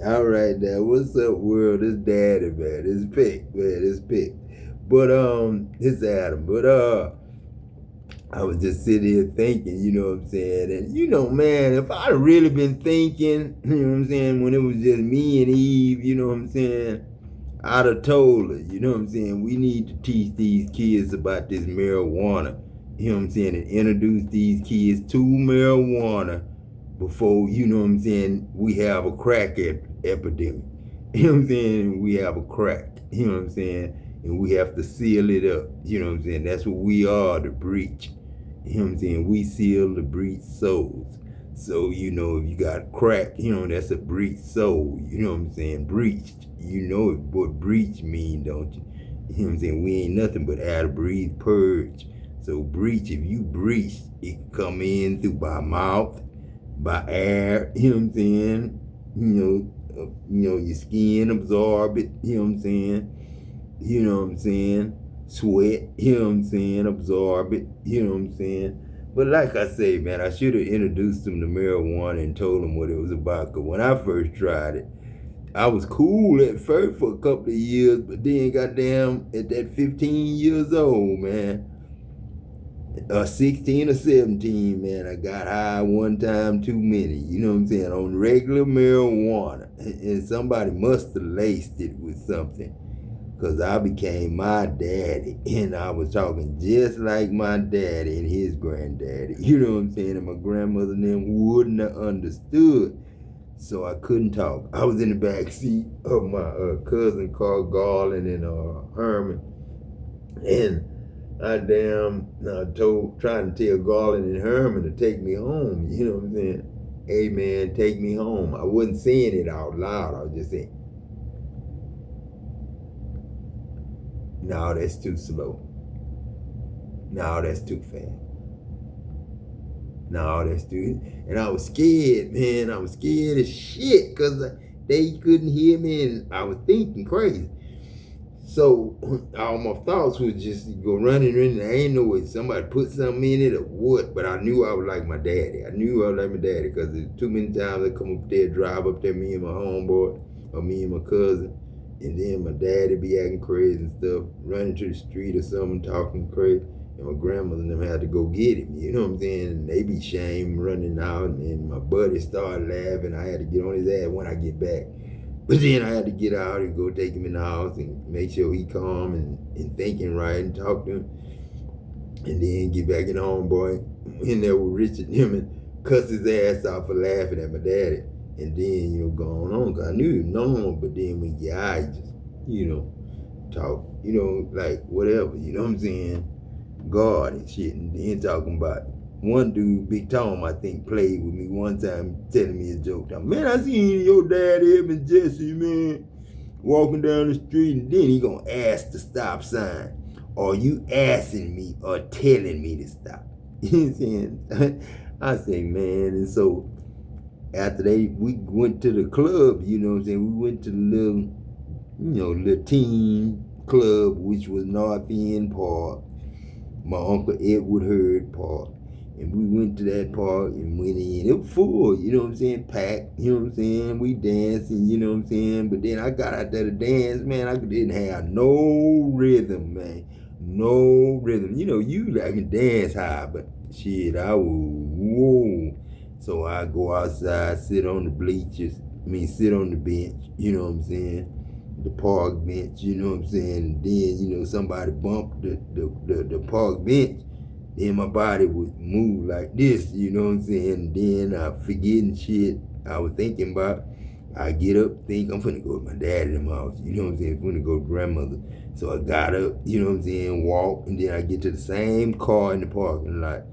All right now, what's up, world? It's Daddy, man. It's Pick, man. It's Pick. But it's Adam. But I was just sitting here thinking, you know what I'm saying? And man, if I'd really been thinking, you know what I'm saying, when it was just me and Eve, you know what I'm saying, I'd have told her, you know what I'm saying, we need to teach these kids about this marijuana, you know what I'm saying, and introduce these kids to marijuana before, you know what I'm saying, we have a crack epidemic. You know what I'm saying? We have a crack, you know what I'm saying? And we have to seal it up, you know what I'm saying? That's what we are, the breach. You know what I'm saying? We seal the breach souls. So, if you got crack, that's a breach soul. You know what I'm saying? Breached. You know what breach mean, don't you? You know what I'm saying? We ain't nothing but out of breathe purge. So breach, if you breach, it can come in through by mouth, by air, you know what I'm saying? Your skin absorb it, you know what I'm saying? You know what I'm saying? Sweat, you know what I'm saying? Absorb it, you know what I'm saying? But like I say, man, I should have introduced them to marijuana and told them what it was about. Because when I first tried it, I was cool at first for a couple of years, but then goddamn, at that 15 years old, man, 16 or 17, man, I got high one time too many, you know what I'm saying, on regular marijuana. And somebody must have laced it with something. Because I became my daddy, and I was talking just like my daddy and his granddaddy. You know what I'm saying? And my grandmother and them wouldn't have understood. So I couldn't talk. I was in the back seat of my cousin called Garland and Herman. And trying to tell Garland and Herman to take me home. You know what I'm saying? Hey man, take me home. I wasn't saying it out loud. I was just saying, no, that's too slow. No, that's too fast. No, that's too. And I was scared, man. I was scared as shit because they couldn't hear me and I was thinking crazy. So all my thoughts was just go running. I ain't know if somebody put something in it or what, but I knew I was like my daddy. I knew I was like my daddy because there's too many times I come up there, drive up there, me and my homeboy or me and my cousin, and then my daddy be acting crazy and stuff, running to the street or something, talking crazy. And my grandmother and them had to go get him, you know what I'm saying? And they be shamed running out, and my buddy started laughing. I had to get on his ass when I get back. But then I had to get out and go take him in the house and make sure he calm and thinking right and talk to him. And then get back in the homeboy in there with Richard and him and cuss his ass off for laughing at my daddy. And then, going on, because I knew he was normal, but then when you get out, just, talk, like whatever, you know what I'm saying? God and shit. And then talking about one dude, Big Tom, I think, played with me one time, telling me a joke. Man, I seen your dad, Eb and Jesse, man, walking down the street, and then he gonna ask the stop sign. Are you asking me or telling me to stop? You know what I'm saying? I say, man, and so after we went to the club, you know what I'm saying? We went to the little teen club, which was North End Park. My Uncle Edward Hurd Park. And we went to that park and went in. It was full, you know what I'm saying? Packed, you know what I'm saying? We dancing, you know what I'm saying? But then I got out there to dance, man. I didn't have no rhythm, man. No rhythm. You I can dance high, but shit, I was whoa. So I go outside, sit on the bleachers. Sit on the bench, you know what I'm saying? The park bench, you know what I'm saying? And then, somebody bumped the park bench, then my body would move like this, you know what I'm saying? And then I forgetting shit I was thinking about. I get up, think I'm finna go to my dad in the house, you know what I'm saying? I'm finna go to grandmother. So I got up, you know what I'm saying, walk, and then I get to the same car in the parking lot,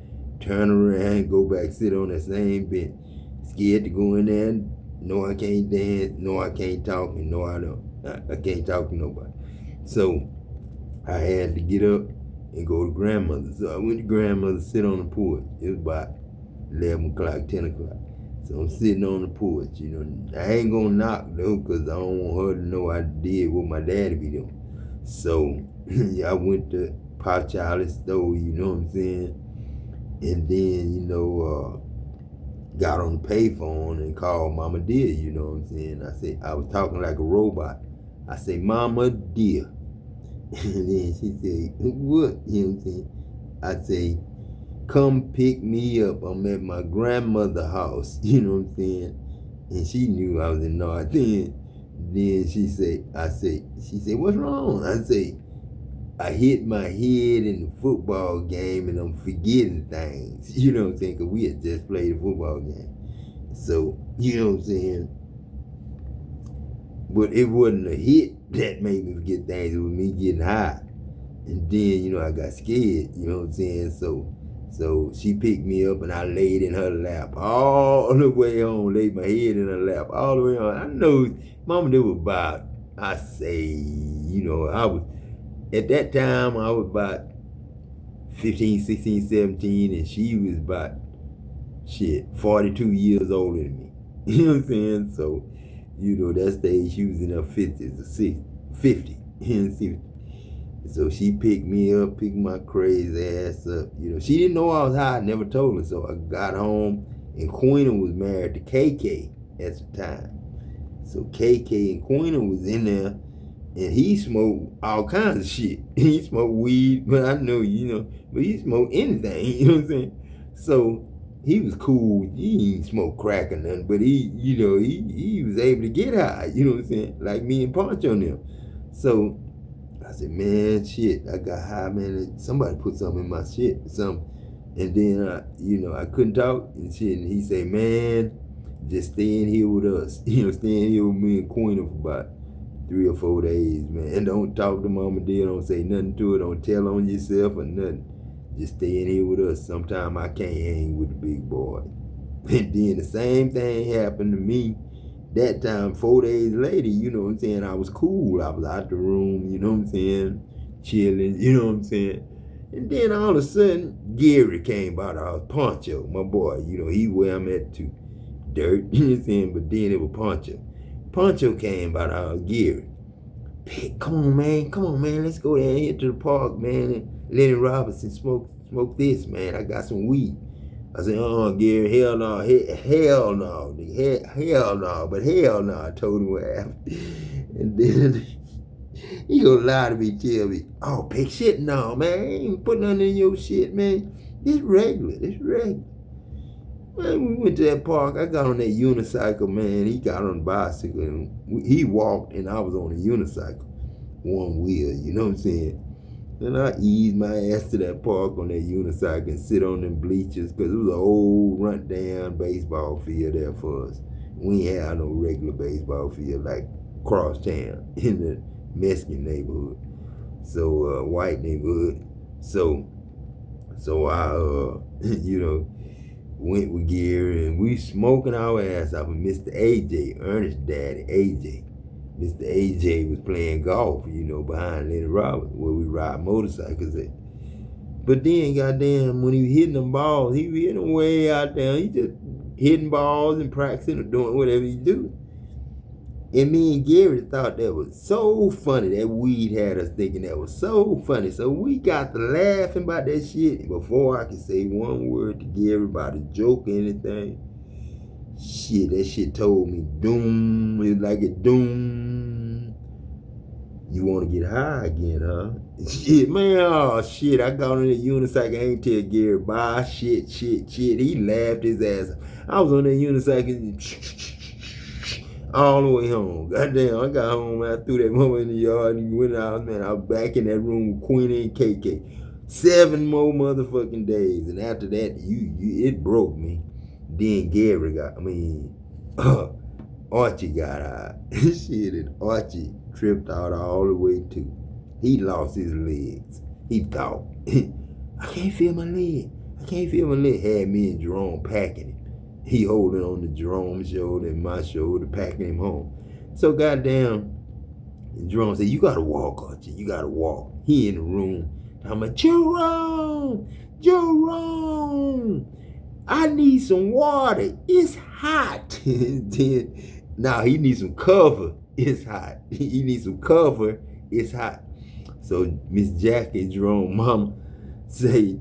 turn around, go back, sit on that same bench. Scared to go in there and no, I can't dance, no, I can't talk, and no, I don't. I can't talk to nobody. So I had to get up and go to grandmother. So I went to grandmother, sit on the porch. It was about 11 o'clock, 10 o'clock. So I'm sitting on the porch, I ain't gonna knock though, because I don't want her to know I did what my daddy be doing. So I went to Pop Charlie's store, you know what I'm saying? And then, got on the payphone and called Mama Dear, you know what I'm saying? I said, I was talking like a robot. I say, Mama Dear. And then she said, what? You know what I'm saying? I say, come pick me up. I'm at my grandmother's house. You know what I'm saying? And she knew I was in North. Then she said, what's wrong? I say, I hit my head in the football game and I'm forgetting things. You know what I'm saying? Because we had just played a football game. So, you know what I'm saying? But it wasn't a hit that made me forget things. It was me getting high. And then, you know, I got scared. You know what I'm saying? So she picked me up and I laid in her lap all the way home, laid my head in her lap all the way on. I know Mama did was about, I say, you know, at that time I was about 15, 16, 17, and she was about, 42 years older than me. You know what I'm saying? So, you know, that stage she was in her 50s or 60, 50, and 60. So she picked me up, picked my crazy ass up. You know, she didn't know I was high. I never told her. So I got home, and Queena was married to KK at the time. So KK and Queena was in there, and he smoked all kinds of shit. He smoked weed, but I know, you know, but he smoked anything. You know what I'm saying? So he was cool. He didn't smoke crack or nothing, but he, you know, he was able to get high. You know what I'm saying? Like me and Poncho and them. So I said, man, shit, I got high, man. Somebody put something in my shit, something. And then, you know, I couldn't talk and shit. And he said, man, just stay in here with us. You know, stay in here with me and Queena for about 3 or 4 days, man. And don't talk to Mama Dear. Don't say nothing to her. Don't tell on yourself or nothing. Just stay in here with us. Sometime I can't hang with the big boy. And then the same thing happened to me. That time, 4 days later, you know what I'm saying, I was cool. I was out the room, you know what I'm saying, chilling, you know what I'm saying. And then all of a sudden, Gary came by the house, Poncho, my boy, you know, he where I'm at too. Dirt, you know what I'm saying, but then it was Poncho. Poncho came by the house, Gary. Hey, come on, man, let's go down here to the park, man, and Lenny Robinson smoke this, man. I got some weed. I said, Gary, hell no, hell no, hell no, but hell no, I told him what happened. And then he gonna lie to me, tell me, oh, pick shit? No, man, I ain't putting nothing in your shit, man. It's regular. Man, we went to that park. I got on that unicycle, man. He got on the bicycle, and he walked, and I was on a unicycle, one wheel, you know what I'm saying? And I eased my ass to that park on that unicycle and sit on them bleachers, because it was an old run-down baseball field there for us. We ain't had no regular baseball field like across town in the Mexican neighborhood. So, white neighborhood. So I, you know, went with Gary, and we smoking our ass off with Mr. AJ, Ernest's daddy, AJ. Mr. AJ was playing golf, you know, behind Lenny Roberts, where we ride motorcycles at. But then, goddamn, when he was hitting them balls, he was hitting them way out there. He just hitting balls and practicing or doing whatever he do. And me and Gary thought that was so funny. That weed had us thinking that was so funny. So we got to laughing about that shit. Before I could say one word to Gary about a joke or anything, shit, that shit told me doom. It was like a doom. You want to get high again, huh? Shit, man, oh shit. I got on the unicycle. I ain't tell Gary, bye, shit. He laughed his ass off. I was on that unicycle all the way home. Goddamn, I got home, I threw that mama in the yard and went out, man. I was back in that room with Queena and KK. 7 more motherfucking days. And after that, it broke me. Then Gary Archie got out. Shit, and Archie tripped out all the way too. He lost his legs. He thought, I can't feel my leg. Had me and Jerome packing him. He holding on to Jerome's shoulder and my shoulder, packing him home. So goddamn, Jerome said, you gotta walk, Archie. You gotta walk. He in the room. I'm like, Jerome, I need some water. It's hot. Then, now he needs some cover. It's hot. He needs some cover. It's hot. So Miss Jackie, Jerome, mama, say,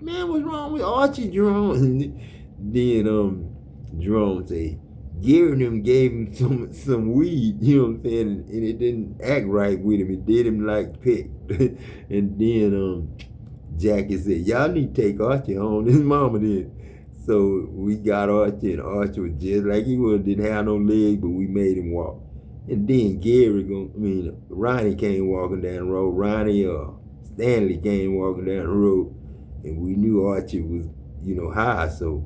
man, what's wrong with Archie, Jerome? Then Jerome say, Gary and them gave him some weed, you know what I'm saying, and it didn't act right with him. It did him like pick. And then Jackie said, y'all need to take Archie home. His mama did. So we got Archie, and Archie was just like he was, didn't have no legs, but we made him walk. And then Ronnie came walking down the road. Ronnie Stanley came walking down the road, and we knew Archie was, high. So,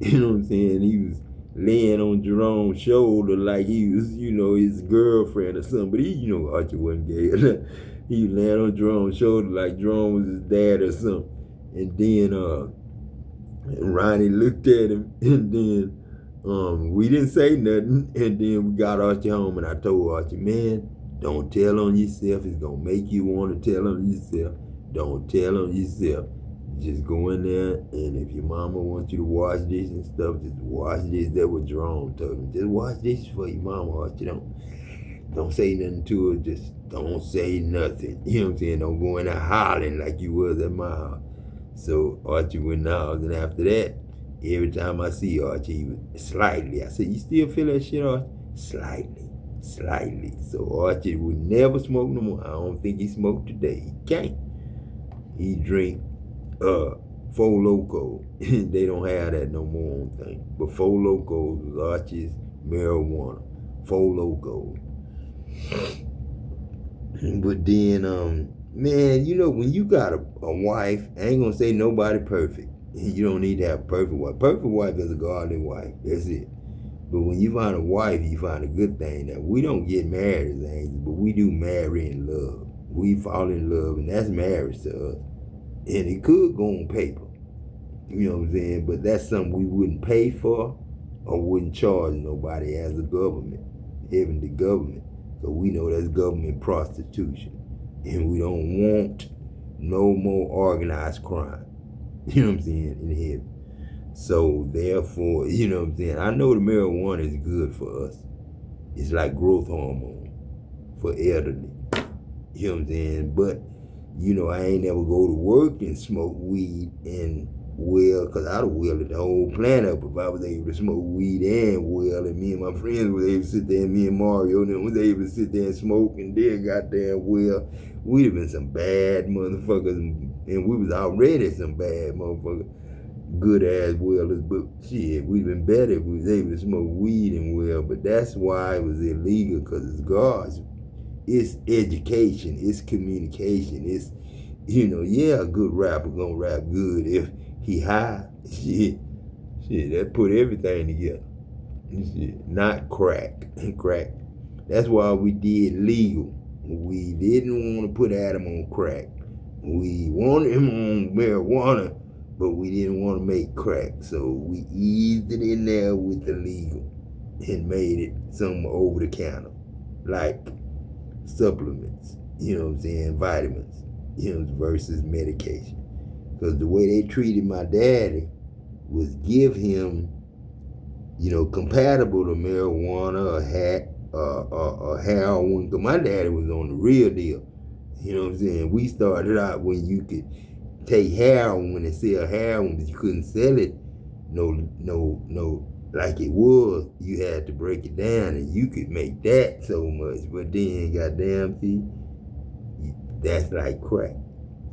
you know what I'm saying, he was laying on Jerome's shoulder like he was, his girlfriend or something. But Archie wasn't gay. He was laying on Jerome's shoulder like Jerome was his dad or something. And then Ronnie looked at him, and then we didn't say nothing. And then we got Archie home, and I told Archie, man, don't tell on yourself. It's going to make you want to tell on yourself. Don't tell on yourself. Just go in there, and if your mama wants you to wash dishes and stuff, just wash dishes. That's what Jerome told him. Just wash dishes for your mama, Archie. Don't say nothing to her. Just don't say nothing. You know what I'm saying? Don't go in there hollering like you was at my house. So Archie went in the house, and after that, every time I see Archie, he would slightly. I said, you still feel that shit, Archie? Slightly. So Archie would never smoke no more. I don't think he smoked today. He can't. He drink Four Loko. They don't have that no more on thing. But Four Loko was Archie's marijuana. Four Loko. But then, man, when you got a wife, I ain't gonna say nobody perfect. You don't need to have a perfect wife. Perfect wife is a godly wife. That's it. But when you find a wife, you find a good thing. Now, we don't get married as angels, but we do marry in love. We fall in love, and that's marriage to us. And it could go on paper. You know what I'm saying? But that's something we wouldn't pay for or wouldn't charge nobody as a government, even the government. So we know that's government prostitution. And we don't want no more organized crime. You know what I'm saying? In heaven. So therefore, you know what I'm saying? I know the marijuana is good for us. It's like growth hormone for elderly. You know what I'm saying? But, I ain't never go to work and smoke weed and well, because I'd have welded the whole plant up if I was able to smoke weed and well, and me and my friends was able to sit there, and me and Mario and them was able to sit there and smoke, and then goddamn well, we'd have been some bad motherfuckers, and we was already some bad motherfuckers, good ass welders, but shit, we'd been better if we was able to smoke weed and well, but that's why it was illegal, because it's God's. It's education, it's communication, it's, a good rapper gonna rap good if he high. Shit, that put everything together. Shit, not crack. That's why we did legal. We didn't want to put Adam on crack. We wanted him on marijuana, but we didn't want to make crack. So we eased it in there with the legal and made it some over the counter, like supplements, vitamins, versus medication. Because the way they treated my daddy was give him, compatible to marijuana or heroin. Because my daddy was on the real deal. You know what I'm saying? We started out when you could take heroin and sell heroin, but you couldn't sell it no like it was. You had to break it down, and you could make that so much. But then, goddamn, see, that's like crack.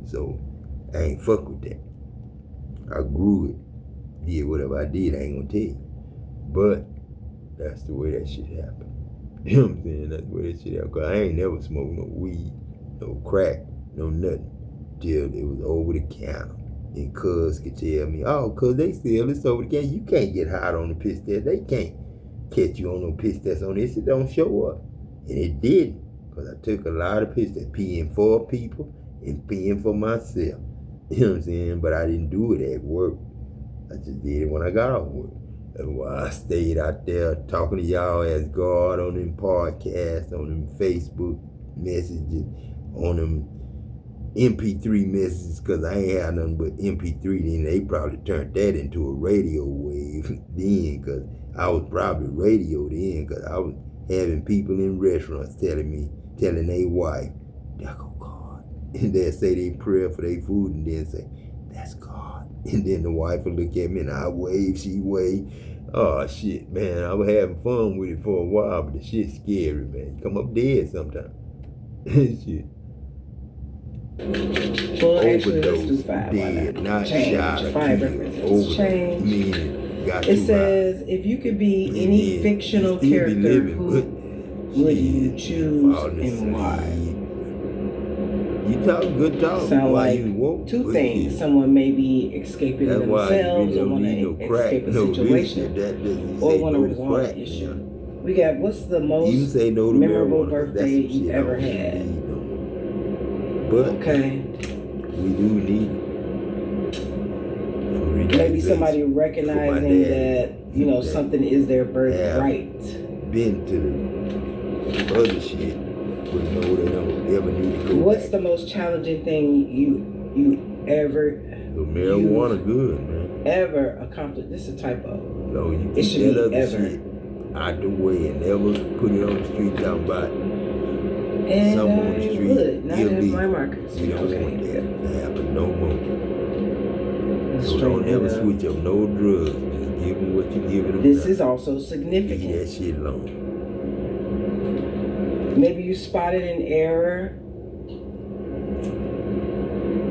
So I ain't fuck with that. I grew it, did whatever I did. I ain't gonna tell you, but that's the way that shit happened. You know what I'm saying? That's the way that shit happened. Cause I ain't never smoked no weed, no crack, no nothing till it was over the counter. And cuz could tell me, oh, cuz they sell this over the counter. You can't get hot on the piss test. They can't catch you on no piss test on this. It don't show up. And it didn't. Because I took a lot of piss tests, peeing for people and peeing for myself. You know what I'm saying? But I didn't do it at work. I just did it when I got off work. That's why I stayed out there talking to y'all as God on them podcasts, on them Facebook messages, on them MP3 messages, because I ain't had nothing but MP3 then. They probably turned that into a radio wave then, because I was probably radio then, because I was having people in restaurants telling their wife, there go God. And they'll say they prayer for their food and then say, that's God. And then the wife would look at me and I wave, she wave. Oh shit, man. I was having fun with it for a while, but the shit's scary, man. You come up dead sometimes. Shit. Well, actually, let's do Overdose, five. dead, not Change. shot, Five killed, represents overdose, change. meaning got It too says, high. if you could be And any then fictional still be character, living, who but would you shit, choose falling and why? asleep. You talk good talk Sound while like you woke. two but things. shit, Someone may be escaping that's why you themselves really or don't want need no to crack, escape a no real shit. situation, That doesn't or say want no to to resolve crack, an issue. man. We got, what's the You most say no to memorable marijuana, 'cause that's birthday some you shit I ever don't had? need, no. But Okay. we do need it. For Maybe relaxation. somebody For my recognizing dad, that, you know, that something is their birthright. been to the other shit, but no, they don't ever need to go What's back. the most challenging thing you ever So marijuana good, man. ever accomplished? This is a typo. No, you It keep should that be other ever. shit out the way and never put it on the street talking about And some on the I street. would, not as illegal. my markers. You don't Okay. want that to happen no more. Let's So straighten don't it ever up. switch up no drugs. Just give them what you give them. This is also Leave that significant. shit alone. Maybe you spotted an error.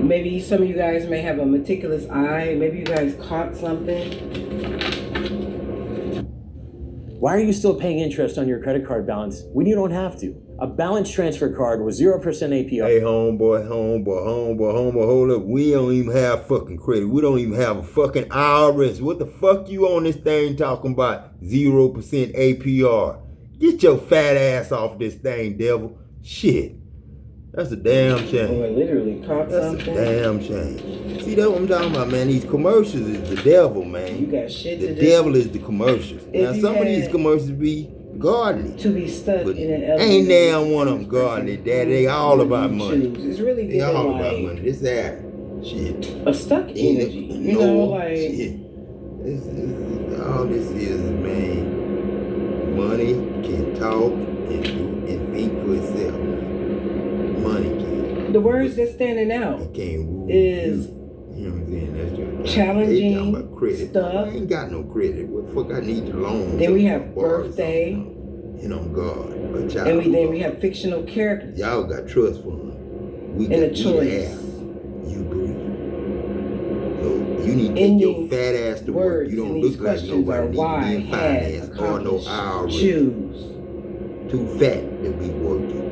Maybe some of you guys may have a meticulous eye. Maybe you guys caught something. Why are you still paying interest on your credit card balance when you don't have to? A balance transfer card with 0% APR. Hey, homeboy, hold up. We don't even have fucking credit. We don't even have a fucking IRS. What the fuck you on this thing talking about 0% APR? Get your fat ass off this thing, devil. Shit. That's a damn shame. Or literally caught That's something. a damn shame. See, that's what I'm talking about, man. These commercials is the devil, man. You got shit The to do. devil is the commercials. If Now, you some of these had- commercials be godly. To be stuck But in an elevator. ain't damn one of them godly, Dad. They all about money. Choose. It's really They giving all like about money. This that shit. a stuck energy. You know, like shit. All this is, man. Money can talk and do and think for itself, man. Money can. the words that's standing out It can't rule is you. You know what I'm saying? That's just challenging they talking about credit. stuff. I ain't got no credit. What the fuck I need to loan? Then we something have or borrow birthday. something, and on God, a child. and then we have fictional characters Y'all got trust fund. We and a got choice. You breathe. So you need to take Ending your fat ass to work. words You in don't these look like questions nobody are need why, to be in had, finance or no accomplished, IRS. choose. Too fat to be working.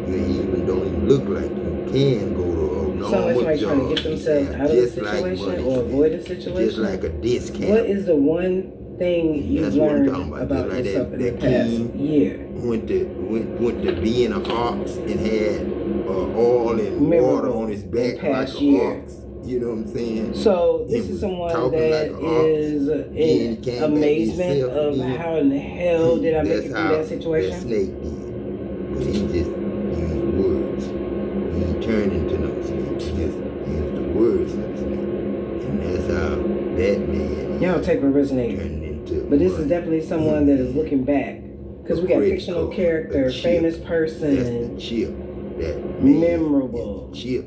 You ain't even don't even look like you can go to a So normal somebody job. trying to get themselves out of a just like situation money, or avoid a situation. Just like a discount. What is the one thing you've That's what I'm learned talking about. about Just like yourself in the that past king year? went to being an ox and had oil and water Memorable on his in back like past an year. ox. You know what I'm saying? So this He is was someone talking that like an ox. is Then he in came back amazement himself of again. how in the hell did I make it That's through how that situation? That snake did. But he just used words. He ain't turned into no snake. He just used the words of the snake. And that's how that man Y'all take what resonated. turned into. But this is one. definitely someone that is looking back. Because we got Credit fictional card, character, a chip. famous That's person, the chip. That man memorable. is the chip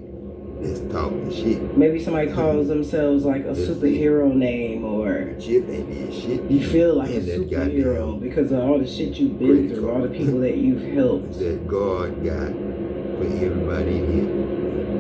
that's talking shit. Maybe somebody calls themselves like a That's it. superhero name, or Chip ain't that shit. you feel like a And that superhero goddamn because of all the shit you've been credit through, all the card. people that you've helped. that God got for everybody in here.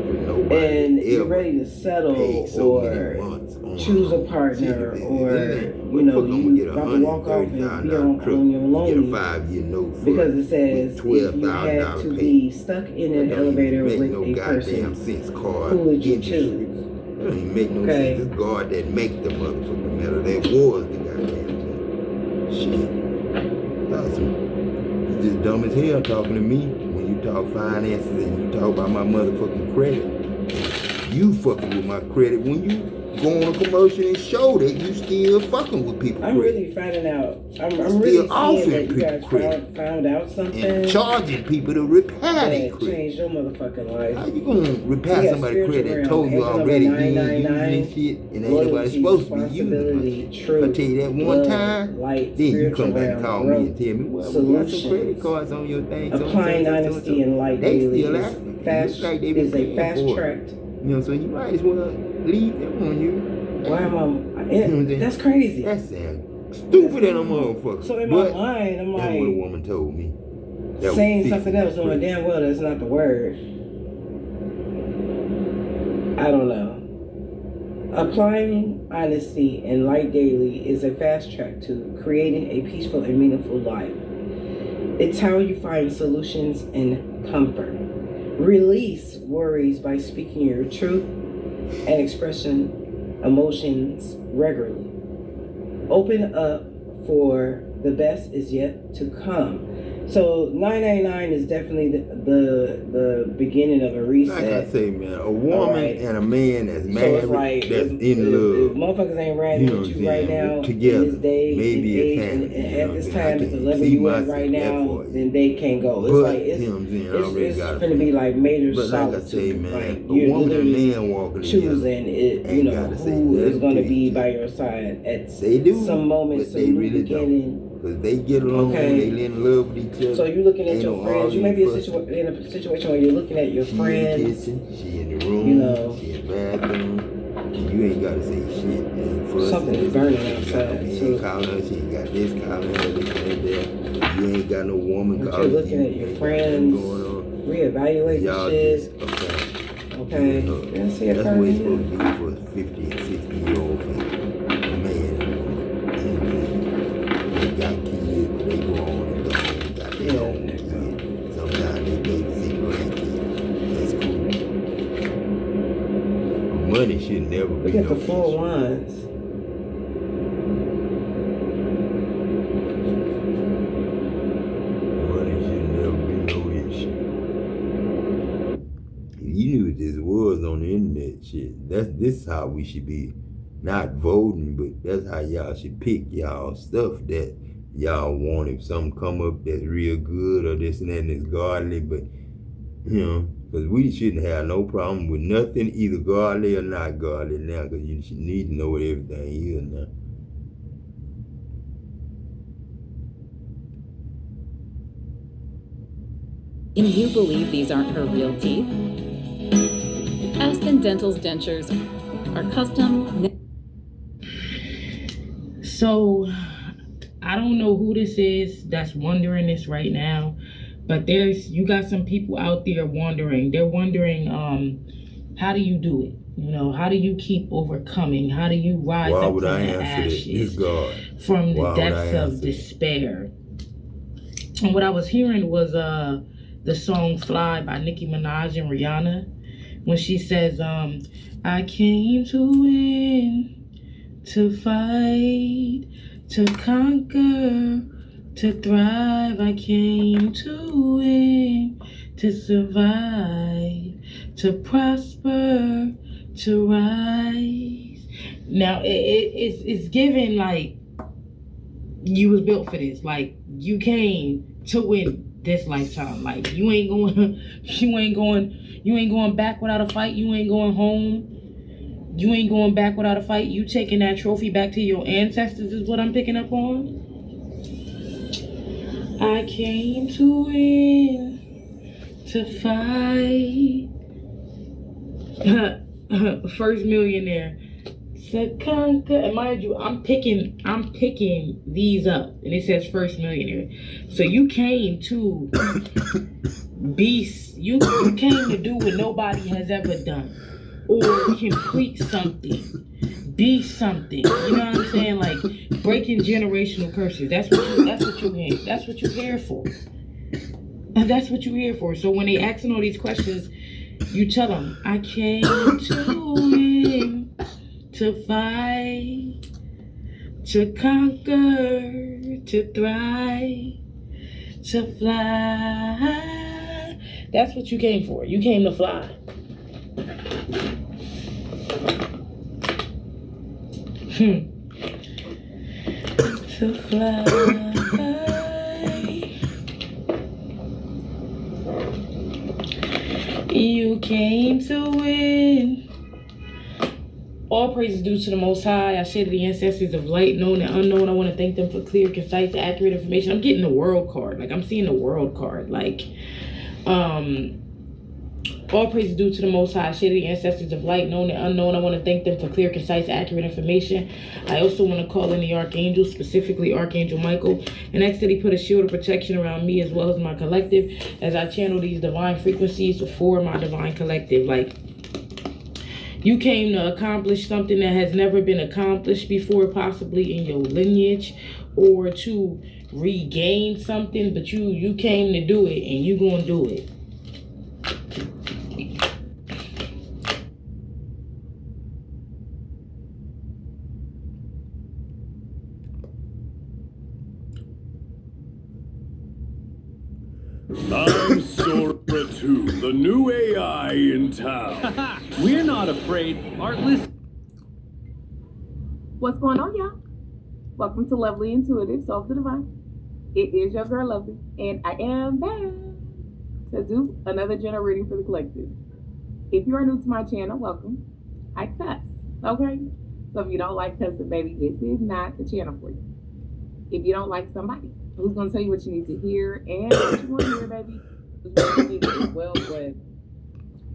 For nobody And to you're ever ready to settle pay so many or months on choose a partner, shit. or What you know, the fuck I'm you gonna get about to walk off and be $130,000 on truck, your get a own 5-year note for because it says with if you had $12,000 to pay. be stuck in an That don't elevator even make with no a goddamn person, sense. Card who would you industry. choose? That don't even make no Okay. sense. It's God that make the motherfucking metal. That was the goddamn thing. Shit. That's it's just dumb as hell talking to me when you talk finances and you talk about my motherfucking credit. You fucking with my credit when you go on a commercial and show that you still fucking with people I'm credit. really finding out. I'm Still really seeing offering that you guys people credit. found out something And charging people to repair their that credit. changed your motherfucking life. How you gonna repair We got somebody's spiritual credit that realm, told you angel already you number ain't 999, using this shit and ain't nobody loyalty, supposed to be using responsibility, it? If I truth, tell you that one love, time, light, then you spiritual come back and realm, call me and growth, tell me, well, we got some solutions. credit cards on your thing. Applying so. honesty and light They daily still is asking. fast. Looks like they been Is a paying fast for it. tracked. You know, so you might as well leave them on you. Why am I? You know what I'm saying? That's crazy. That sounds stupid in a motherfucker. So in my mind, I'm that's what a like woman told me. saying something else, knowing damn well that's not the word. I don't know. Applying honesty and light daily is a fast track to creating a peaceful and meaningful life. It's how you find solutions and comfort. Release worries by speaking your truth and expressing emotions regularly. Open up for the best is yet to come. So 999 is definitely the beginning of a reset. Like I say, man, a woman and a man that's married, so it's like, that's if in love. If motherfuckers ain't riding with you right now, together, in this day, maybe age, a family, and at this time, at the level you at right now, then they can't go. It's like it's gonna be like major solitude. Like I say, man, like, a woman and a man walking choosing it, you know, who is gonna be by your side at some moments, some new beginning. Because they get along, they in love with each other. So you're looking at your friends. You may be in a situation where you're looking at your friends. She in the kitchen, she in the room, you know, she in the bathroom. You ain't got to say shit. And something is burning outside. She ain't calling her, she ain't got this calling her, this and that. You ain't got no woman but calling you're looking at your friends, reevaluate your shit. Okay. That's what it's supposed to be for a 50 and 60-year-old man. They got kids, but they go on and go. Got their own kids. Sometimes they babysit grandkids. That's cool. Money should never be. Look at the full ones. Money should never be no issue. You knew this was on the internet shit. This is how we should be. Not voting, but that's how y'all should pick y'all stuff that y'all want. If something come up that's real good or this and that and it's godly, but you know, because we shouldn't have no problem with nothing, either godly or not godly now, because you should need to know what everything is now. Can you believe these aren't her real teeth? Aspen Dental's dentures are custom. So, I don't know who this is that's wondering this right now, but you got some people out there wondering. They're wondering, how do you do it? You know, how do you keep overcoming? How do you rise up from the ashes, from the depths of despair? And what I was hearing was the song "Fly" by Nicki Minaj and Rihanna, when she says, "I came to win, to fight, to conquer, to thrive. I came to win, to survive, to prosper, to rise." Now it's given like you was built for this. Like you came to win this lifetime. Like you ain't going back without a fight. You ain't going home. You ain't going back without a fight. You taking that trophy back to your ancestors is what I'm picking up on. I came to win, to fight. First millionaire. To conquer. And mind you, I'm picking these up. And it says first millionaire. So you came to you came to do what nobody has ever done. Or complete something, be something. You know what I'm saying? Like breaking generational curses. That's what you're here for. And that's what you're here for. So when they asking all these questions, you tell them, I came to win, to fight, to conquer, to thrive, to fly. That's what you came for. You came to fly. To fly. You came to win. All praise is due to the Most High. I say to the ancestors of light, known and unknown, I want to thank them for clear, concise, accurate information. I'm getting the world card. Like, I'm seeing the world card. Like, All praise is due to the Most High, shade of the ancestors of light, known and unknown. I want to thank them for clear, concise, accurate information. I also want to call in the archangels, specifically Archangel Michael, and ask that he put a shield of protection around me as well as my collective as I channel these divine frequencies for my divine collective. Like, you came to accomplish something that has never been accomplished before, possibly in your lineage, or to regain something, but you came to do it, and you gonna do it. I'm Sora 2, the new AI in town. We're not afraid. Artless. What's going on, y'all? Welcome to Lovely Intuitive Soul of the Divine. It is your girl Lovely, and I am back to do another general reading for the collective. If you are new to my channel, welcome. I cuss, okay? So if you don't like cussing, baby, this is not the channel for you. If you don't like somebody, who's going to tell you what you need to hear and what you want to hear, baby, is what you need as well. But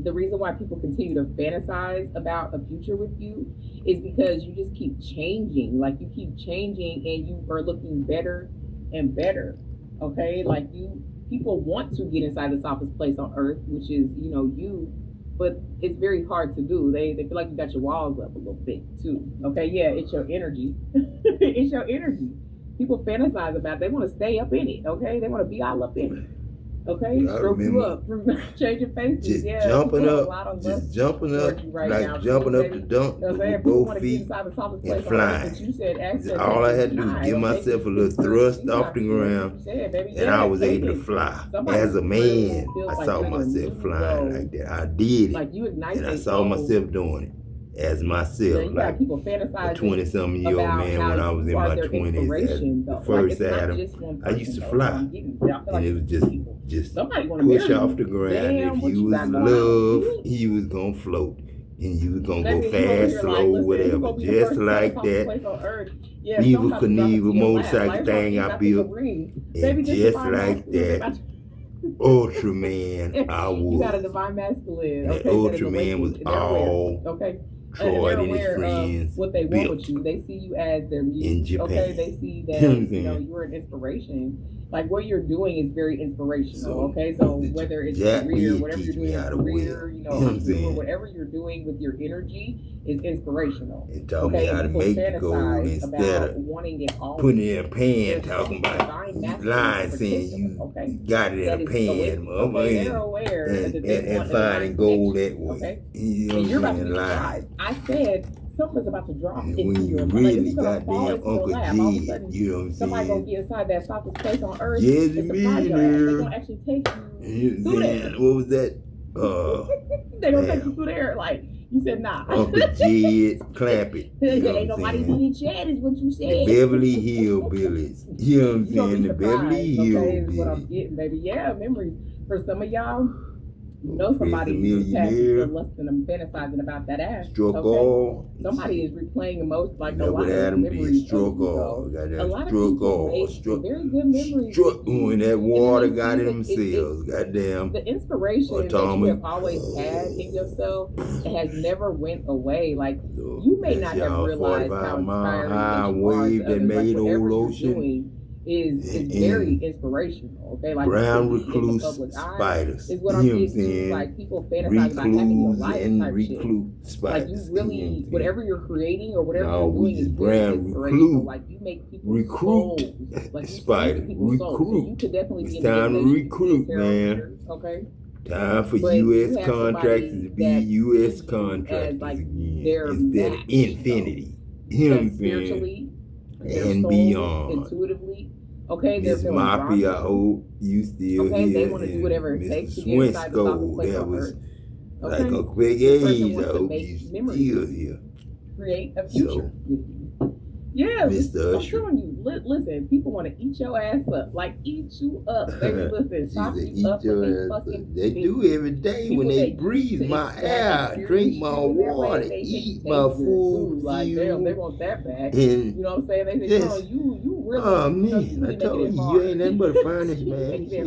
the reason why people continue to fantasize about a future with you is because you just keep changing. Like, you keep changing and you are looking better and better, okay? Like, people want to get inside the softest place on earth, which is, you, but it's very hard to do. They feel like you got your walls up a little bit too, okay? Yeah, it's your energy. It's your energy. People fantasize about it. They want to stay up in it, okay? They want to be all up in it, okay? Stroke you up, changing faces, just jumping up, right like now, jumping up the dump with both feet and flying. All I had to do was give myself a little thrust off the ground, and I was able to fly. As a man, I saw myself flying like that. I did it, and I saw myself doing it. As myself, like a 20-something-year-old man when I was in my 20s, as the first Adam, I used to fly, and it was just push off the ground. If you was in love, you was gonna float, and you was gonna go fast, slow, whatever, just like that. Evil Knievel motorcycle thing I built, and just like that. Ultraman, I was. You got a divine masculine. That Ultraman was all. Okay. Troy and his friends what they want with you. They see you as their muse. In Japan. Okay, they see that you're an inspiration. Like, what you're doing is very inspirational. Okay, so whether it's career, whatever you're doing in career, or whatever you're doing with your energy is inspirational. It taught me how to make the gold instead of putting it in a pan, talking about lines saying you got it in a pan, and finding gold that way. Okay? You're about to be surprised. I said something's about to drop and into when you your really goddamn Uncle Jed, you know what I'm saying? Somebody gonna get inside that softest place on earth. Jed's a millionaire. They're gonna actually take you through there. What was that? They're gonna take you through there. Like, you said, nah. Uncle Jed, clap it. Ain't nobody needed Jed, is what you said. The Beverly Hillbillies. You know what I'm saying? The Beverly Hillbillies. Is what I'm getting, baby. Yeah, memories. For some of y'all, you know somebody is lusting and fantasizing about that ass. Somebody is replaying emotions like a lot of memories. Struck all. A lot of people make very good memories. When that water got in themselves. Goddamn. The inspiration that you have always had in yourself has never went away. Like, you may not have realized how inspiring that made old ocean. Is very inspirational, okay? Like, brown recluse spiders. Is what I'm getting. Like, people fantasize about having your life type shit. Spiders. Like, you really, whatever you're creating or whatever you're doing is very inspirational. Like, you make people souls. Like, spiders. Recruit. So you could definitely it's time to recruit, man. Okay. Time for U.S. contractors to be U.S. contractors again instead of infinity. You know what I'm saying? And beyond. Intuitively. Okay, they're Miss Moppy, I hope you still here. They want to do whatever it takes to get inside the softest place on earth. Like a quick age, I hope you still here. Create a future with you. Yeah, Mr. I'm showing you. Listen, people want to eat your ass up. Like, eat you up. Baby, listen, chop you up with their fucking They do every day when they breathe my air, drink my water, eat my food. Like, they want that back. You know what I'm saying? They say, oh, you really. Oh, man, I told you, you ain't nothing but a finest man. Shit.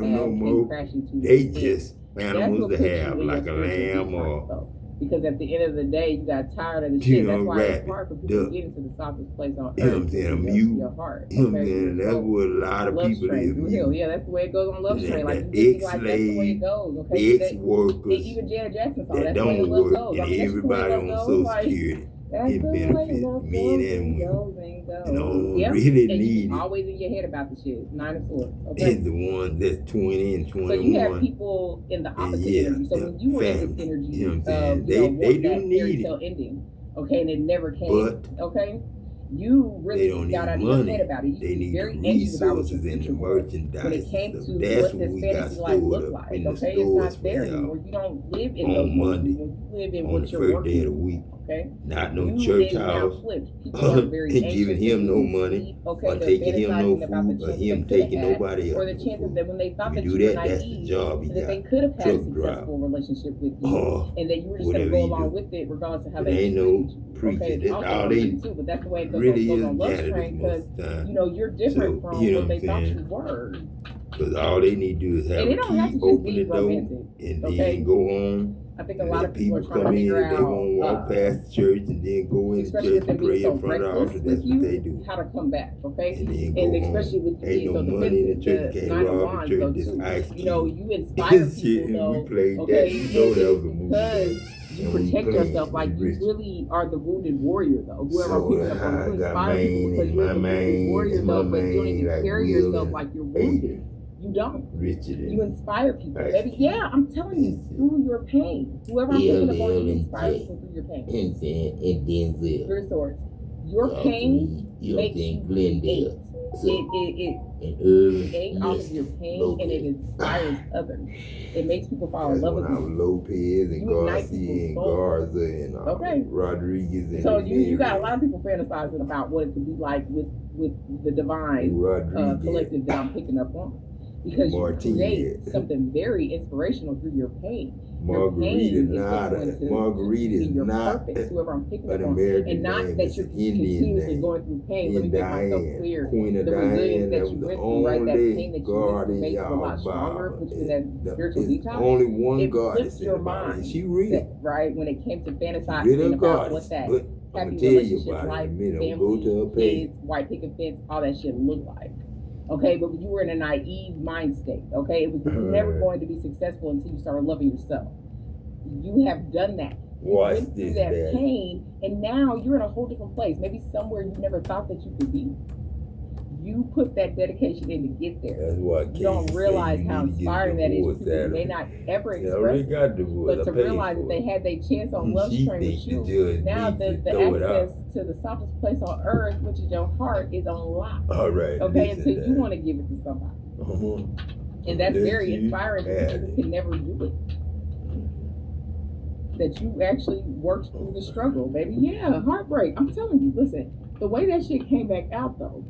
them no and more. crash into They your head. just That's animals what to puts you have, in like a your spiritual lamb detox, or though. Because at the end of the day, you got tired of the You shit. know, That's why it's rap hard for it, people to duh. get into the softest place on You know what earth. I'm saying? which is your heart. You know what I'm Okay? saying? That's what a lot of Love people Strain, is. Drew Hill. Yeah, that's the way it goes on Love Strain. Like, you That just be like, that's the way it ex-slave, goes. Okay? ex-workers Even Janet Jackson song, that that's the way don't love work, goes. and I mean, that's the way everybody love on goes. Social Like, Security that's get the way benefits, love men goes and women. goes and goes. And don't Yep. really And need you it. always in your head about the shit. 9 of Swords. Okay? Is the one that's 20 and 21. So you have people in the opposite energy. So when you were in this energy you know what I'm saying? of, They want do that need fairy it. tale ending, okay, and it never came, But okay, you they don't really need got out of your money. head about it. You They used to be need very the anxious about what your resources and the future was. merchandise When it and came stuff. to That's what what this we got fantasy life stored looked up like, in the okay, it's stores not for there y'all anymore. You don't live in on those Monday, movies. You live in on what the you're first working day of the with, week. okay? Not no You church is now house, flipped. People are very and anxious. giving They him no lose money, sleep, okay, or they're taking him no fantasizing about the food, or chances him they could taking have had, nobody or else the no chances food. that when they thought If that you you do were that, that's the naive, job he and that they got. could have had a Truck successful driver. relationship with you, and that you were just going to Whatever go he along do. with it regardless of how It they ain't no treated you. preacher. Okay, it's That's also all on they you too, but that's the way it goes, really goes is on Love janitors Train because, most of the time. you know, you're different So, from you know what what they I'm thought saying? you were. Because all they need to do is have And a it don't have key, to just open be the door, romantic, and okay? then go on. I think a And lot let of people are people trying to come in figure if they want to walk out, past the church and then go into especially church with them and pray being so in front of the reckless altar. with That's what they you, do. how to come back, okay? And then go And home. especially with the Ain't kids, no so the money in the fences, church. the You can't Nine of rob the Wands church. go This too. ice You know, cube. you inspire Shit, people and though, we played that. okay? You know that was a It's movie. because you And we protect played yourself like you Rich. really are the wounded warrior though. Whoever I'm So picking up on, I you got inspire people mine because and you're my the wounded mane warrior and my though, but you don't mane even like carry Will yourself and like you're wounded. Adrian. You don't. Richard You and inspire people, Ice baby. Cube. Yeah, I'm telling you, through your pain. Whoever I'm picking up on, you and inspire Jay. people through your pain. And Denzel. Three swords. Your Y'all pain three, you know what I'm makes saying? you Glendale. create. So, It and Irvin, creates off of your pain and it inspires others. It makes people fall in That's love when with I was you. Lopez and You ignite Garcia people's and soul. Garza and Okay. Rodriguez and So you got a Ramirez. lot of people fantasizing about what it could be like with the divine Rodriguez. collective that I'm picking up on. Because you create something very inspirational through your pain. Margarita is your not purpose, whoever I'm picking an up on. American And not name. that It's you're an Indian continuously name. going through pain. Let me In make myself Diane, clear. Queen of The resilience Diane, that that you was the went through, right? That only pain that you went God through in makes you a lot y'all stronger, Bible. puts you in that spiritual It's detox. only one It God flips that's in your the Bible. mind, She real. right? When it came to fantasizing Real about goddess. what that But I'm happy gonna tell you relationship, about it life, in a minute. family, Go to her page. kids, white picket fence, all that shit look like. Okay, but you were in a naive mind state. Okay, it was never going to be successful until you started loving yourself. You have done that. You went through that pain, and now you're in a whole different place. Maybe somewhere you never thought that you could be. You put that dedication in to get there. That's why you don't realize how inspiring that is. People may not ever express it, but to realize that they had their chance on Love Train with you. Now the access to the softest place on earth, which is your heart, is on lock. All right. Okay, and so you want to give it to somebody. And that's very inspiring for people who can never do it. That you actually worked through the struggle, baby. Yeah, heartbreak. I'm telling you, listen, the way that shit came back out though,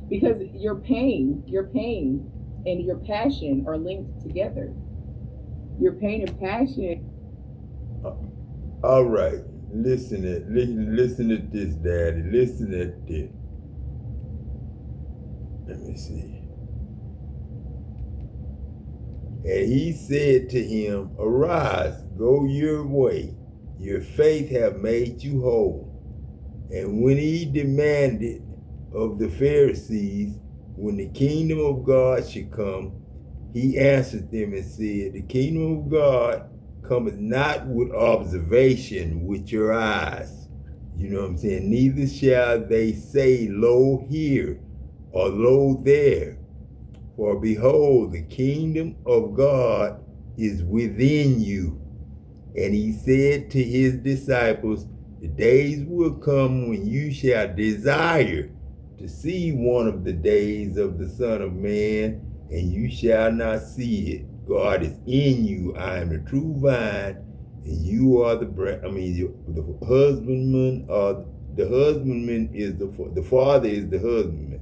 because your pain and your passion are linked together. Your pain and passion. All right. Listen to this, Daddy. Listen to this. Let me see. And he said to him, arise, go your way. Your faith have made you whole. And when he demanded of the Pharisees, when the kingdom of God should come, he answered them and said, the kingdom of God cometh not with observation with your eyes. You know what I'm saying? Neither shall they say, lo here, or lo there. For behold, the kingdom of God is within you. And he said to his disciples, the days will come when you shall desire to see one of the days of the Son of Man, and you shall not see it. God is in you. I am the true vine, and you are the husbandman. The husbandman is the father is the husbandman,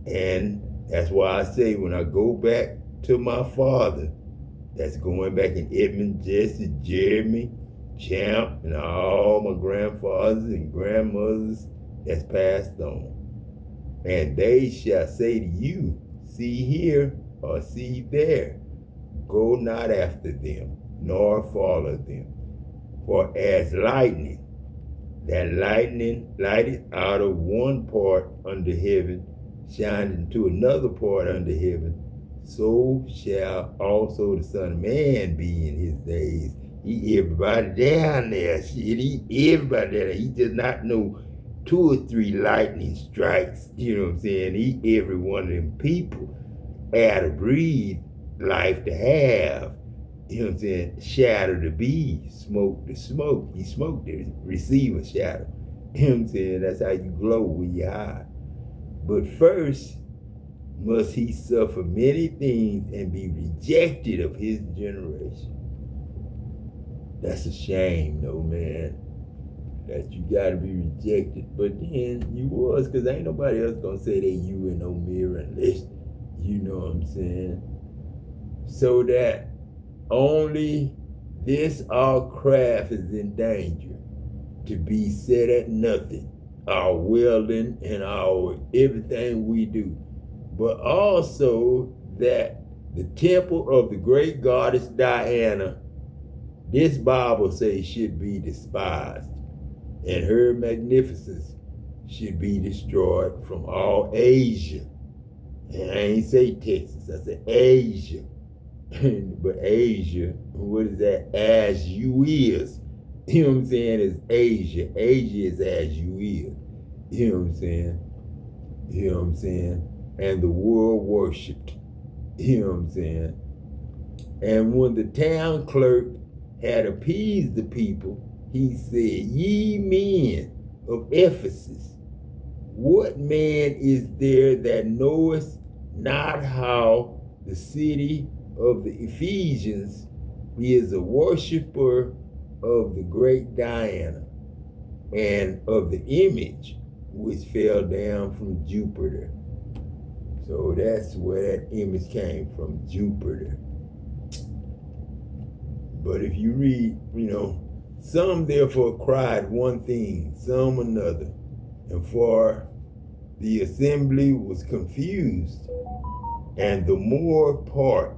and that's why I say when I go back to my father, that's going back in Edmund, Jesse, Jeremy, Champ, and all my grandfathers and grandmothers that's passed on. And they shall say to you, see here or see there. Go not after them, nor follow them. For as lightning, that lightning lighted out of one part under heaven, shined into another part under heaven, so shall also the Son of Man be in his days. He everybody down there, shit. He everybody down there. He does not know 2 or 3 lightning strikes. You know what I'm saying? He every one of them people had to breathe life to have. You know what I'm saying? Shadow to be, smoke to smoke. He smoked to receive a shadow. You know what I'm saying? That's how you glow when you're high. But first must he suffer many things and be rejected of his generation. That's a shame, though, man, that you gotta be rejected. But then you was, because ain't nobody else gonna say that you in no mirror unless, you know what I'm saying? So that only this our craft is in danger to be set at nothing, our welding and our everything we do. But also that the temple of the great goddess Diana, this Bible says, should be despised, and her magnificence should be destroyed from all Asia. And I ain't say Texas, I said Asia. But Asia, what is that? As you is. You know what I'm saying? It's Asia. Asia is as you is. You know what I'm saying? You know what I'm saying? And the world worshipped. You know what I'm saying? And when the town clerk had appeased the people, he said, Ye men of Ephesus, what man is there that knoweth not how the city of the Ephesians is a worshiper of the great Diana and of the image which fell down from Jupiter. So that's where that image came from, Jupiter. But if you read, some therefore cried one thing, some another, and for the assembly was confused, and the more part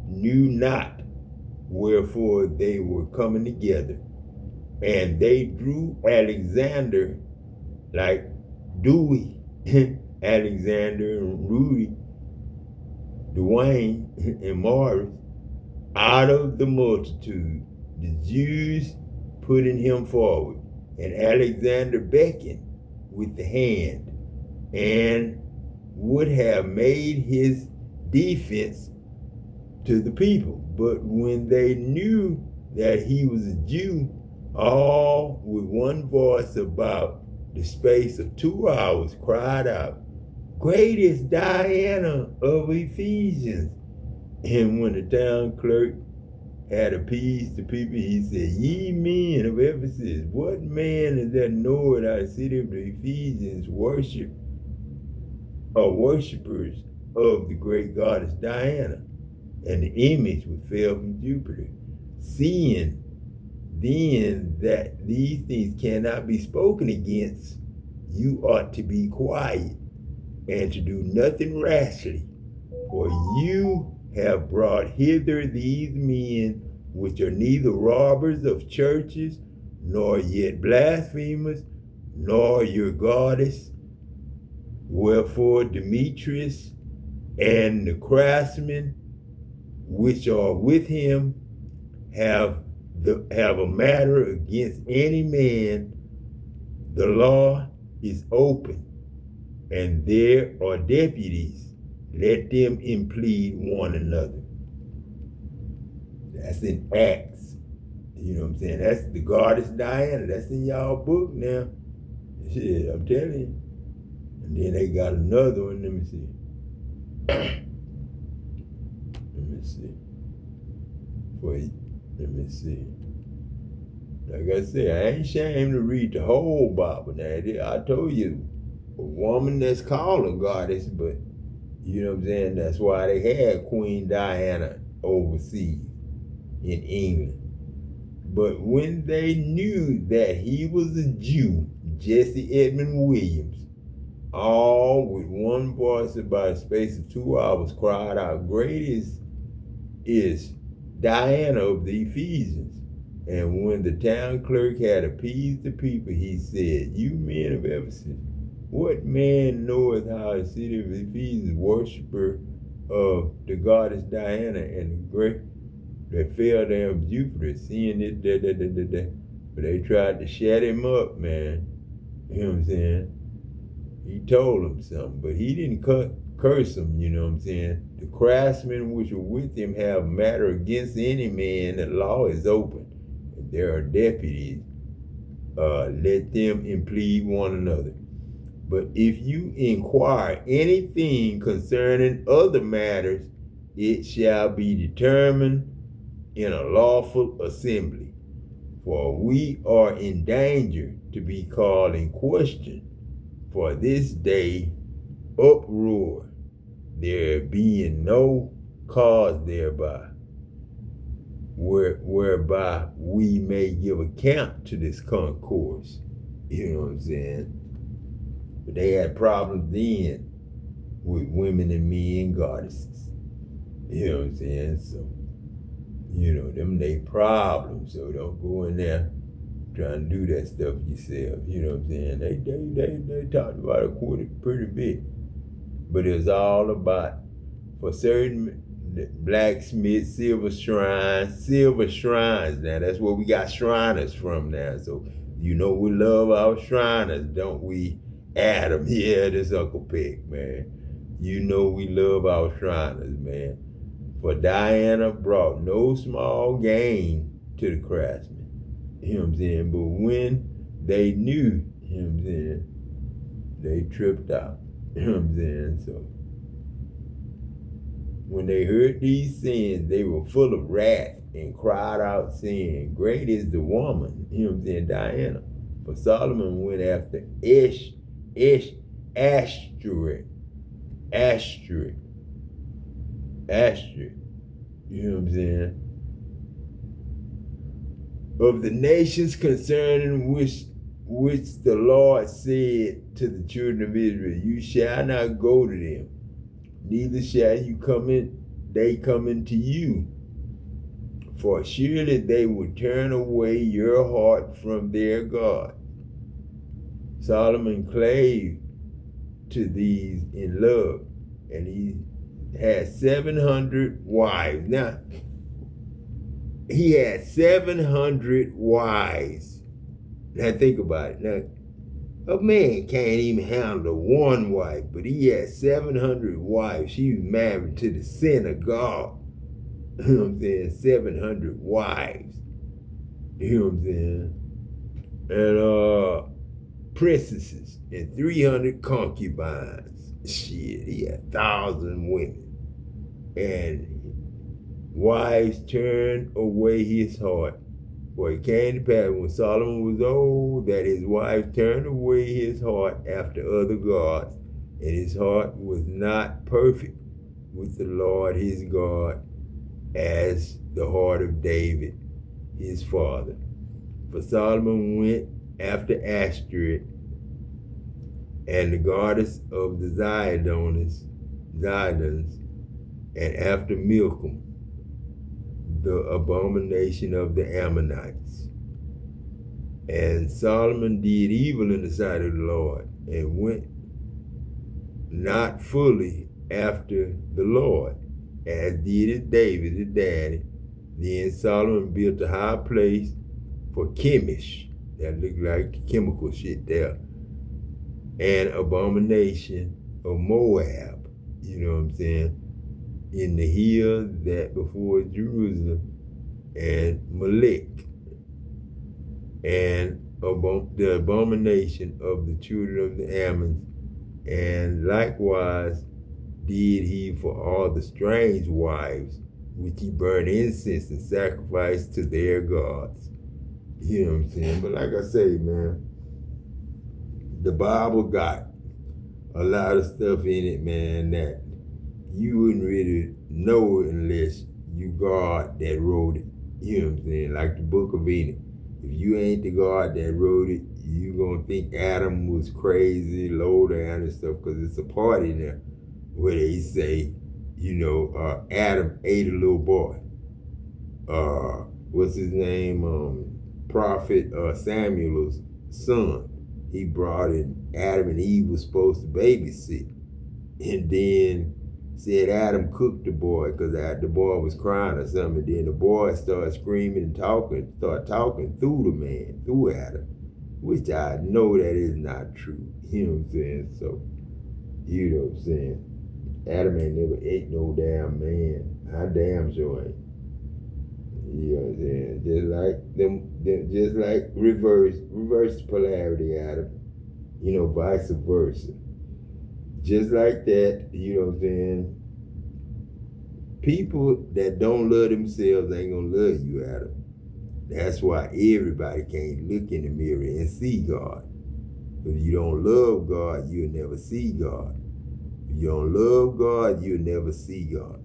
knew not wherefore they were coming together. And they drew Alexander, like Dewey, Alexander and Rudy, Dwayne and Morris, out of the multitude, the Jews putting him forward. And Alexander beckoned with the hand and would have made his defense to the people. But when they knew that he was a Jew, all with one voice about the space of 2 hours cried out, Great is Diana of Ephesians. And when the town clerk had appeased the people, he said, Ye men of Ephesus, what man is that knoweth our city of the Ephesians are worshipers of the great goddess Diana, and the image which fell from Jupiter? Seeing then that these things cannot be spoken against, you ought to be quiet and to do nothing rashly, for you have brought hither these men which are neither robbers of churches, nor yet blasphemers, nor your goddess. Wherefore Demetrius and the craftsmen which are with him have a matter against any man. The law is open, and there are deputies. Let them implead one another. That's in Acts. You know what I'm saying? That's the goddess Diana. That's in y'all book now. Shit, I'm telling you. And then they got another one. Let me see. Let me see. Like I said, I ain't ashamed to read the whole Bible. Now, I told you, a woman that's called a goddess, but you know what I'm saying? That's why they had Queen Diana overseas in England. But when they knew that he was a Jew, Jesse Edmund Williams, all with one voice about a space of 2 hours cried out, Great is Diana of the Ephesians. And when the town clerk had appeased the people, he said, "You men of Ephesus, what man knoweth how the city of Ephesians, worshiper of the goddess Diana and the great that fell down Jupiter, seeing it, But they tried to shut him up, man. You know what I'm saying? He told them something, but he didn't curse them, you know what I'm saying? The craftsmen which are with him have matter against any man. The law is open. If there are deputies, let them implead one another. But if you inquire anything concerning other matters, it shall be determined in a lawful assembly. For we are in danger to be called in question for this day uproar, there being no cause thereby, whereby we may give account to this concourse." You know what I'm saying? But they had problems then with women and men goddesses. You know what I'm saying? So, you know, them they problems. So don't go in there trying to do that stuff yourself. You know what I'm saying? They talked about it pretty bit. But it was all about, for certain blacksmiths, silver shrines now. That's where we got Shriners from now. So, you know, we love our Shriners, don't we? Adam, yeah, this Uncle Peck, man. You know we love our Shriners, man. For Diana brought no small gain to the craftsmen. You know what I'm saying? But when they knew, you know what I'm saying, they tripped out. You know what I'm saying? So when they heard these sins, they were full of wrath and cried out, saying, "Great is the woman," you know what I'm saying, Diana. For Solomon went after Ashtoreth. You know what I'm saying? Of the nations concerning which the Lord said to the children of Israel, "You shall not go to them, neither shall they come into you. For surely they will turn away your heart from their God." Solomon clave to these in love, and he had 700 wives. Now, he had 700 wives. Now think about it. Now, a man can't even handle one wife, but he had 700 wives. She was married to the son of God. You know what I'm saying? 700 wives. You know what I'm saying? And princesses and 300 concubines. Shit, he had 1,000 women. And wives turned away his heart. For it came to pass when Solomon was old that his wife turned away his heart after other gods, and his heart was not perfect with the Lord his God as the heart of David his father. For Solomon went after Ashtoreth and the goddess of the Zidons, and after Milcom, the abomination of the Ammonites. And Solomon did evil in the sight of the Lord, and went not fully after the Lord, as did his David, his daddy. Then Solomon built a high place for Chemosh, that looked like the chemical shit there, an abomination of Moab, you know what I'm saying, in the hill that before Jerusalem, and Molech, and the abomination of the children of the Ammons, and likewise did he for all the strange wives, which he burned incense and sacrificed to their gods. You know what I'm saying? But like I say, man, the Bible got a lot of stuff in it, man, that you wouldn't really know unless you God that wrote it. You know what I'm saying? Like the Book of Enoch. If you ain't the God that wrote it, you gonna think Adam was crazy, low down and stuff, because it's a part in there where they say, you know, Adam ate a little boy. what's his name? Prophet Samuel's son. He brought in Adam and Eve was supposed to babysit. And then said Adam cooked the boy because the boy was crying or something. And then the boy started screaming and talking through the man, through Adam, which I know that is not true. You know what I'm saying? So, you know what I'm saying? Adam ain't never ate no damn man. I damn sure ain't. You know what I'm saying? Just like reverse polarity, Adam. You know, vice versa. Just like that, you know what I'm saying? People that don't love themselves ain't gonna love you, Adam. That's why everybody can't look in the mirror and see God. If you don't love God, you'll never see God. If you don't love God, you'll never see God.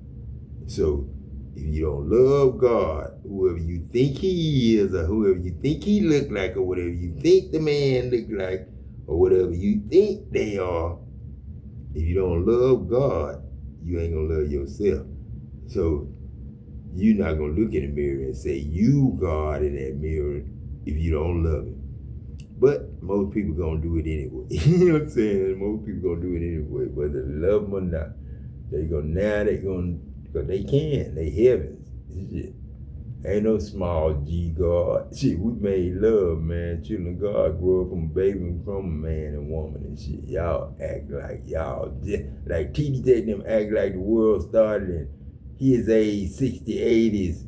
So if you don't love God, whoever you think he is or whoever you think he look like or whatever you think the man look like or whatever you think they are, if you don't love God, you ain't gonna love yourself. So you're not gonna look in the mirror and say you God in that mirror if you don't love him. But most people gonna do it anyway. You know what I'm saying? Most people gonna do it anyway, whether they love them or not. Because they can. They heavens. Shit. Ain't no small G God. Shit, we made love, man. Children of God grow up from a baby and become a man and woman and shit. Y'all act like y'all just, like TD them act like the world started in his age, 60s, 80s,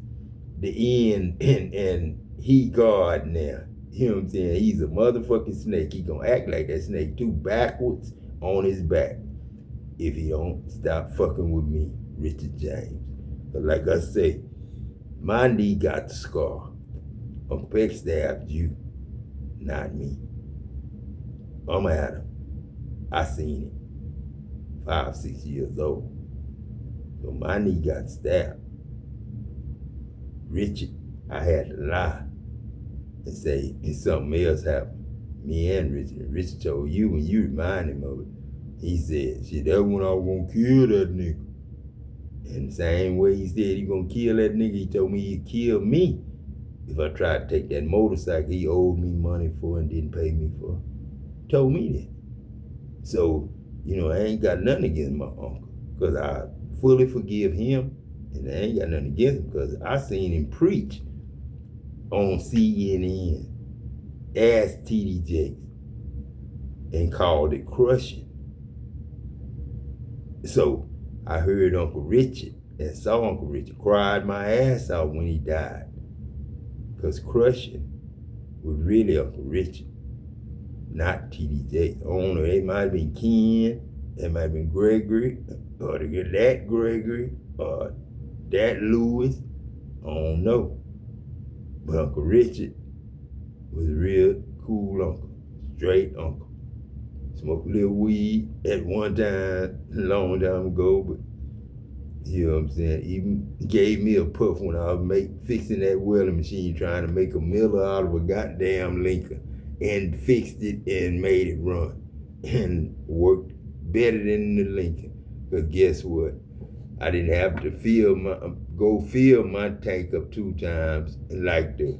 the end, and he God now. You know what I'm saying? He's a motherfucking snake. He gonna act like that snake too, backwards on his back. If he don't stop fucking with me, Richard James. But like I say, my knee got the scar. Uncle Peck stabbed you, not me. I'm Adam. I seen it. 5, 6 years old. So my knee got stabbed. Richard, I had to lie and say something else happened. Me and Richard. Richard told you when you reminded him of it. He said, shit, that when I was gonna kill that nigga. And the same way he said he gonna kill that nigga, he told me he'd kill me if I tried to take that motorcycle he owed me money for and didn't pay me for. Told me that. So, you know, I ain't got nothing against my uncle because I fully forgive him, and I ain't got nothing against him because I seen him preach on CNN as TD Jakes and called it crushing. So I heard Uncle Richard and saw Uncle Richard, cried my ass out when he died. Because crushing was really Uncle Richard, not TD Jakes. I don't know, it might have been Ken, it might have been Gregory, or that Gregory, or that Lewis, I don't know. But Uncle Richard was a real cool uncle, straight uncle. Smoked a little weed at one time, a long time ago, but you know what I'm saying? Even gave me a puff when I was fixing that welding machine, trying to make a Miller out of a goddamn Lincoln, and fixed it and made it run and worked better than the Lincoln. Because guess what? I didn't have to go fill my tank up 2 times like the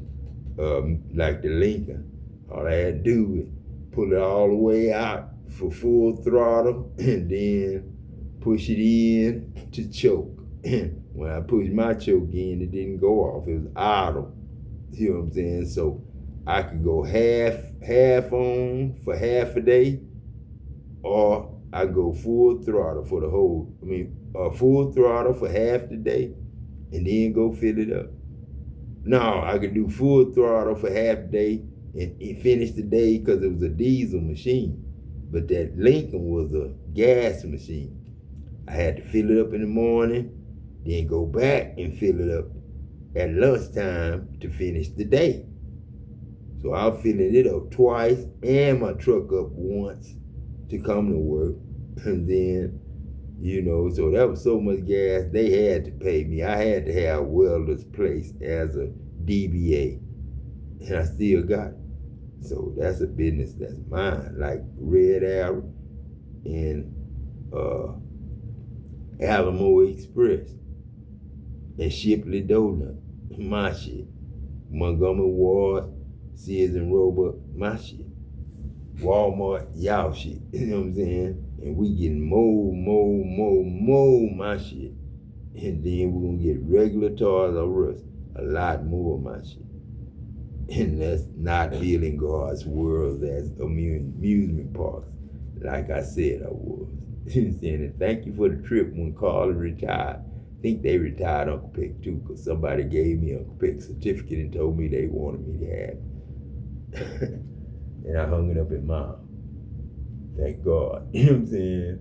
Lincoln. All I had to do was pull it all the way out for full throttle and then push it in to choke. When I pushed my choke in, it didn't go off. It was idle. You know what I'm saying? So I could go half on for half a day, or I go full throttle for full throttle for half the day and then go fill it up. No, I could do full throttle for half the day and finish the day because it was a diesel machine. But that Lincoln was a gas machine. I had to fill it up in the morning, then go back and fill it up at lunchtime to finish the day. So I was filling it up twice and my truck up once to come to work. And then, you know, so that was so much gas, they had to pay me. I had to have Wearld's place as a DBA, and I still got it. So that's a business that's mine, like Red Arrow and Alamo Express and Shipley Donut. my shit. Montgomery Ward, Sears and Roebuck, my shit. Walmart, y'all shit. You know what I'm saying? And we getting more, my shit. And then we're gonna get regular Toys R Us, a lot more of my shit. And that's not feeling God's world as amusement parks, like I said I was. And thank you for the trip when Carla retired. I think they retired Uncle Peck too, because somebody gave me Uncle Peck's certificate and told me they wanted me to have it. And I hung it up at mom. Thank God. You know what I'm saying?